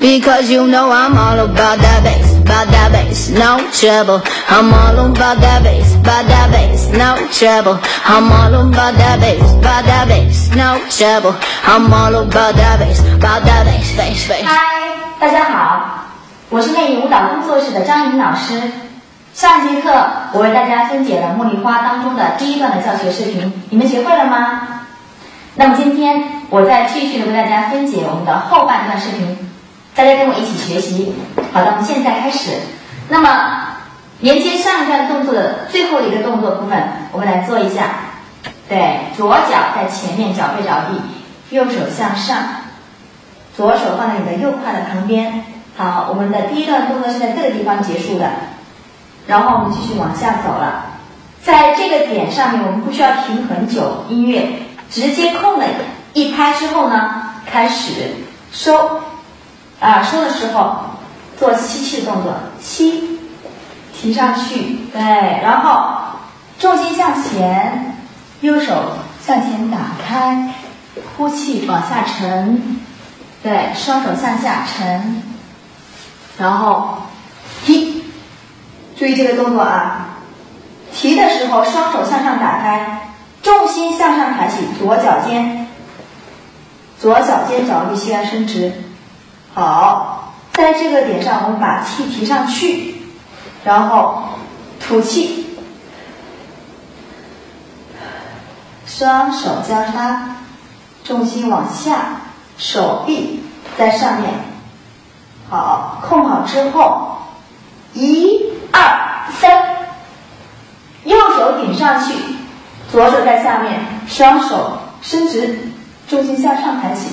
Because you know I'm all about that bass, no trouble. I'm all about that bass, no trouble. I'm all about that bass, no trouble. I'm all about that bass, bass. 嗨，大家好，我是魅影舞蹈工作室的张颖老师。上节课我为大家分解了《茉莉花》当中的第一段的教学视频，你们学会了吗？那么今天我再继续的为大家分解我们的后半段视频，大家跟我一起学习。好的，我们现在开始。那么连接上一段动作的最后一个动作部分，我们来做一下。对，左脚在前面，脚背着地，右手向上，左手放在你的右胯的旁边。好，我们的第一段动作是在这个地方结束的，然后我们继续往下走了。在这个点上面，我们不需要停很久，音乐直接空了一拍之后呢，开始收。收的时候做吸气的动作，吸，提上去，对，然后重心向前，右手向前打开，呼气往下沉，对，双手向下沉，然后提，注意这个动作啊，提的时候双手向上打开，重心向上抬起，左脚尖着地，膝盖伸直。好，在这个点上我们把气提上去，然后吐气，双手交叉，重心往下，手臂在上面。好，控好之后1、2、3，右手顶上去，左手在下面，双手伸直，重心向上抬起，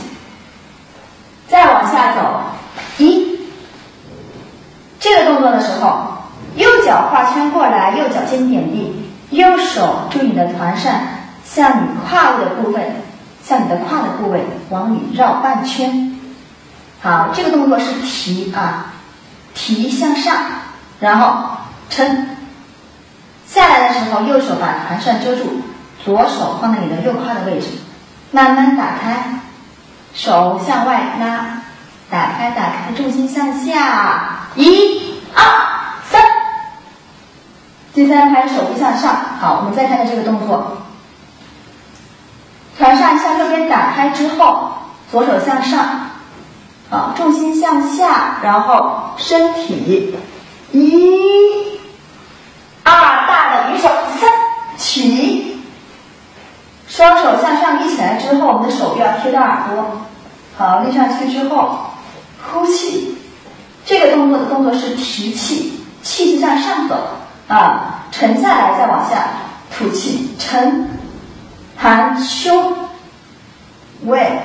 再往下走，1，这个动作的时候，右脚画圈过来，右脚尖点地，右手注意你的团扇向你胯位的部分，向你的胯的部位往里绕半圈。好，这个动作是提啊，提向上，然后撑。下来的时候，右手把团扇遮住，左手放在你的右胯的位置，慢慢打开，手向外拉。打开，重心向下，1、2、3，第三拍手臂向上。好，我们再看看这个动作，团扇向右边打开之后，左手向上，好，重心向下，然后身体，1、2，大的举手，3，起，双手向上立起来之后，我们的手臂要贴到耳朵，好，立上去之后。呼气，这个动作是提气，气是向上走啊，沉下来再往下吐气，沉，含胸，尾，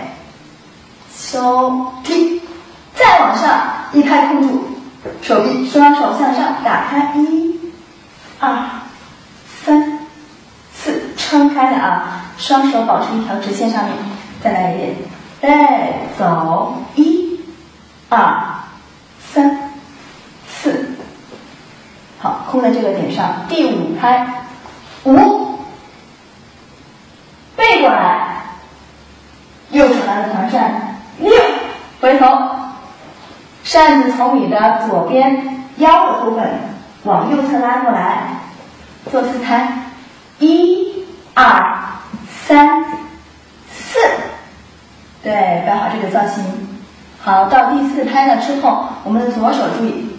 收提，再往上一拍控住，手臂双手向上打开，1、2、3、4，撑开的啊，双手保持一条直线上面，再来一遍，对，走，1、2、3、4，好，空在这个点上。第5拍，5，背过来，右手拿着团扇，6，回头，扇子从你的左边腰的部分往右侧拉过来，做4拍，1、2、3、4，对，摆好这个造型。好，到第4拍了之后，我们的左手注意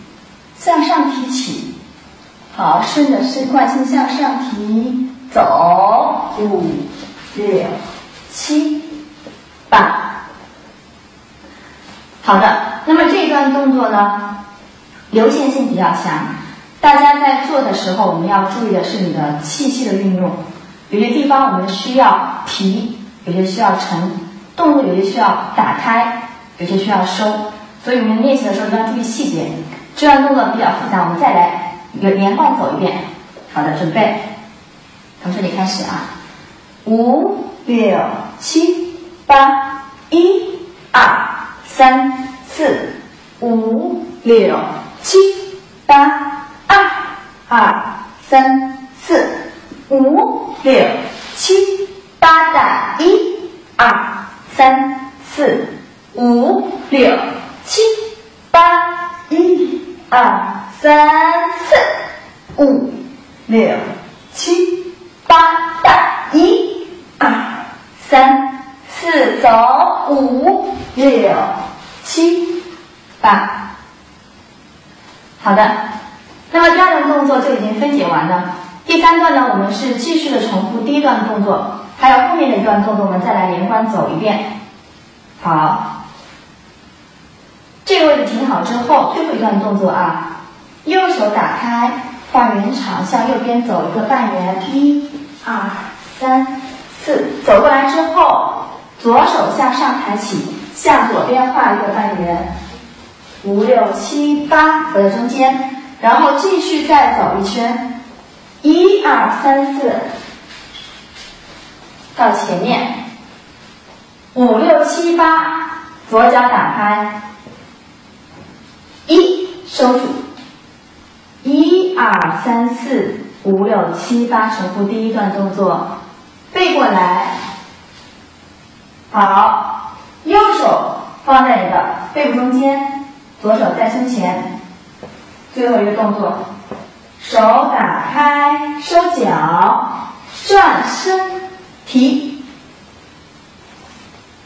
向上提起，好，顺着惯性向上提，走，5、6、7、8。好的，那么这段动作呢，流线性比较强，大家在做的时候，我们要注意的是你的气息的运用，有些地方我们需要提，有些需要沉，动作有些需要打开。有些需要收，所以我们练习的时候一定要注意细节。这段动作比较复杂，我们再来连贯走一遍。好的，准备，从这里开始啊，5、6、7、8，1、2、3、4、5、6、7、8，2、3、4、5、6、7、8的1、2、3、4、5、6、7、2、3、4、5、6、7、8，带1、2、3、4，走5、6、7、8。好的，那么第二段动作就已经分解完了。第三段呢，我们是继续的重复第一段动作，还有后面的一段动作，我们再来连贯走一遍。好，这个位置停好之后，最后一段动作啊，右手打开，画圆场，向右边走一个半圆，1、2、3、4，走过来之后，左手向上抬起，向左边画一个半圆，5、6、7、8，走在中间，然后继续再走一圈，1、2、3、4，到前面，5、6、7、8，左脚打开，1，收住，1、2、3、4、5、6、7、8，重复第一段动作，背过来，好，右手放在你的背部中间，左手在胸前，最后一个动作，手打开，收脚，转身提，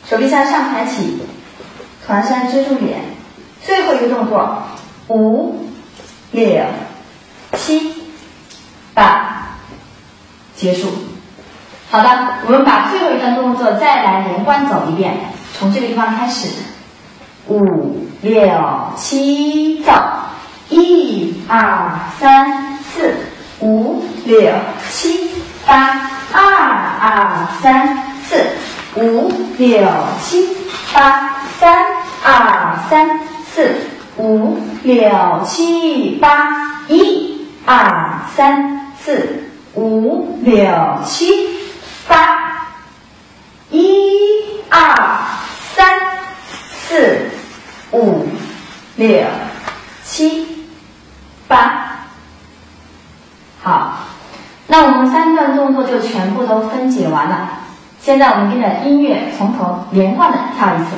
手臂向上抬起，团扇遮住脸，最后一个动作，5、6、7、8，结束。好的，我们把最后一段动作再来连贯走一遍，从这个地方开始，5、6、7，走，1、2、3、4、5、6、7、8，2、2、3、4、5、6、7、8，3、2、3、4、5、6、7、8，1、2、3、4、5、6、7、8，1、2、3、4、5、6、7、8。好，那我们三段动作就全部都分解完了。现在我们跟着音乐从头连贯的跳一次。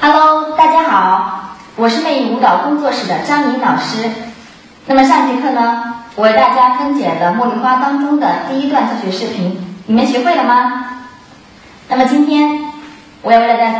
Hello， 大家好，我是魅影舞蹈工作室的张颖老师。那么上节课呢，我为大家分解了《茉莉花》当中的第一段教学视频，你们学会了吗？那么今天我要为大家